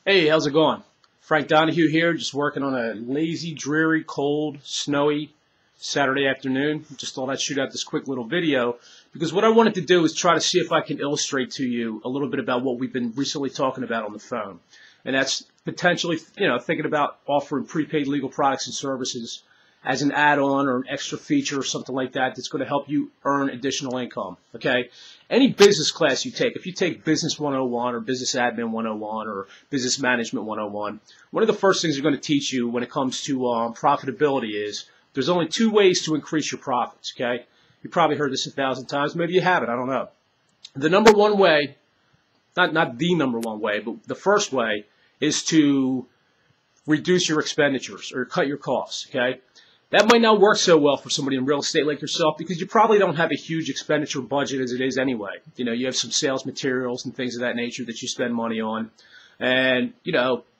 Hey, how's it going? Frank Donahue here, just working on a lazy, dreary, cold, snowy Saturday afternoon. Just thought I'd shoot out this quick little video because what I wanted to do is try to see if I can illustrate to you a little bit about what we've been recently talking about on the phone. And that's potentially, thinking about offering prepaid legal products and services as an add-on or an extra feature or something like that that's going to help you earn additional income, okay? Any business class you take, if you take Business 101 or Business Admin 101 or Business Management 101, one of the first things they're going to teach you when it comes to profitability is there's only two ways to increase your profits, okay? You probably heard this 1,000 times. Maybe you haven't. I don't know. The number one way, not the number one way, but the first way is to reduce your expenditures or cut your costs, okay? That might not work so well for somebody in real estate like yourself because you probably don't have a huge expenditure budget as it is anyway. You have some sales materials and things of that nature that you spend money on. And,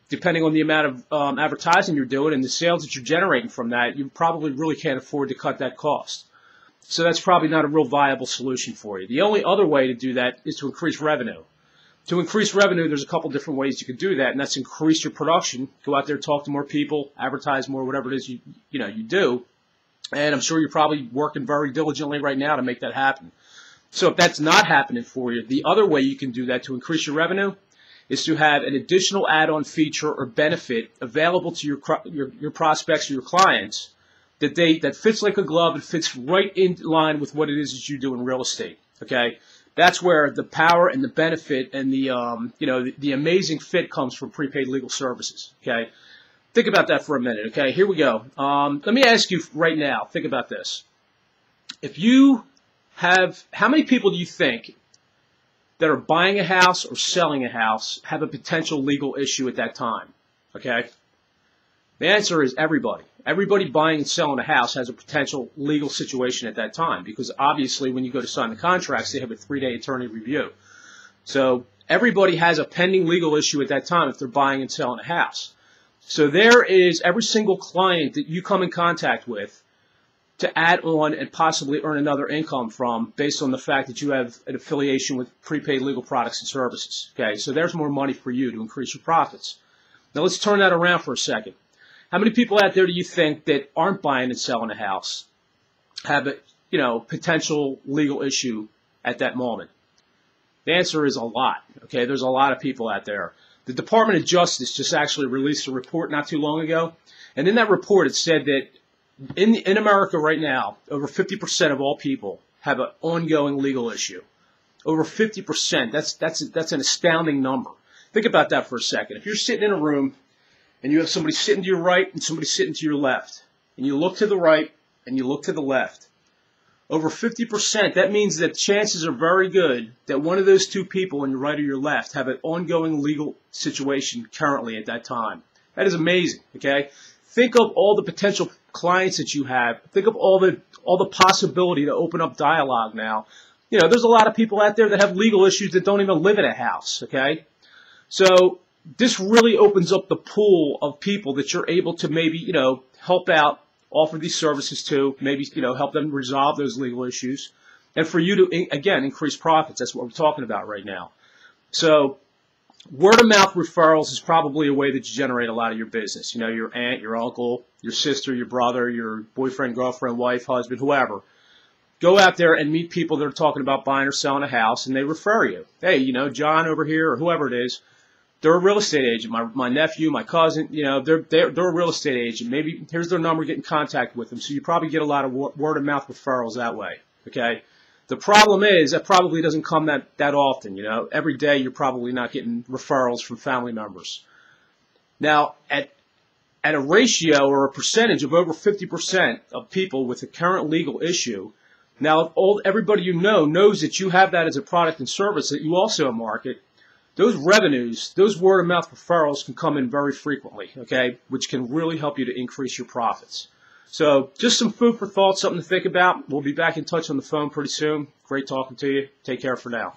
depending on the amount of advertising you're doing and the sales that you're generating from that, you probably really can't afford to cut that cost. So that's probably not a real viable solution for you. The only other way to do that is to increase revenue. To increase revenue, there's a couple different ways you can do that, and that's increase your production. Go out there, talk to more people, advertise more, whatever it is you do. And I'm sure you're probably working very diligently right now to make that happen. So if that's not happening for you, the other way you can do that to increase your revenue is to have an additional add-on feature or benefit available to your prospects or your clients that fits like a glove and fits right in line with what it is that you do in real estate. Okay. That's where the power and the benefit and the amazing fit comes from prepaid legal services, okay? Think about that for a minute, okay? Here we go. Let me ask you right now, think about this. How many people do you think that are buying a house or selling a house have a potential legal issue at that time, okay? The answer is everybody. Everybody buying and selling a house has a potential legal situation at that time because obviously when you go to sign the contracts, they have a 3-day attorney review. So everybody has a pending legal issue at that time if they're buying and selling a house. So there is every single client that you come in contact with to add on and possibly earn another income from based on the fact that you have an affiliation with prepaid legal products and services. Okay, so there's more money for you to increase your profits. Now let's turn that around for a second. How many people out there do you think that aren't buying and selling a house have a potential legal issue at that moment? The answer is a lot. Okay, there's a lot of people out there. The Department of Justice just actually released a report not too long ago, and in that report it said that in America right now, over 50% of all people have an ongoing legal issue. Over 50%. That's an astounding number. Think about that for a second. If you're sitting in a room and you have somebody sitting to your right and somebody sitting to your left, and you look to the right and you look to the left, over 50%, that means that chances are very good that one of those two people on your right or your left have an ongoing legal situation currently at that time. That is amazing, okay? Think of all the potential clients that you have. Think of all the possibility to open up dialogue now. There's a lot of people out there that have legal issues that don't even live in a house, okay? So this really opens up the pool of people that you're able to maybe, help out, offer these services to, maybe, help them resolve those legal issues, and for you to, again, increase profits. That's what we're talking about right now. So word-of-mouth referrals is probably a way that you generate a lot of your business. Your aunt, your uncle, your sister, your brother, your boyfriend, girlfriend, wife, husband, whoever. Go out there and meet people that are talking about buying or selling a house, and they refer you. Hey, John over here, or whoever it is, they're a real estate agent. My nephew, my cousin, they're a real estate agent. Maybe here's their number, get in contact with them. So you probably get a lot of word-of-mouth referrals that way, okay? The problem is that probably doesn't come that often, Every day you're probably not getting referrals from family members. Now, at a ratio or a percentage of over 50% of people with a current legal issue, now everybody knows that you have that as a product and service that you also market, those revenues, those word-of-mouth referrals can come in very frequently, okay, which can really help you to increase your profits. So just some food for thought, something to think about. We'll be back in touch on the phone pretty soon. Great talking to you. Take care for now.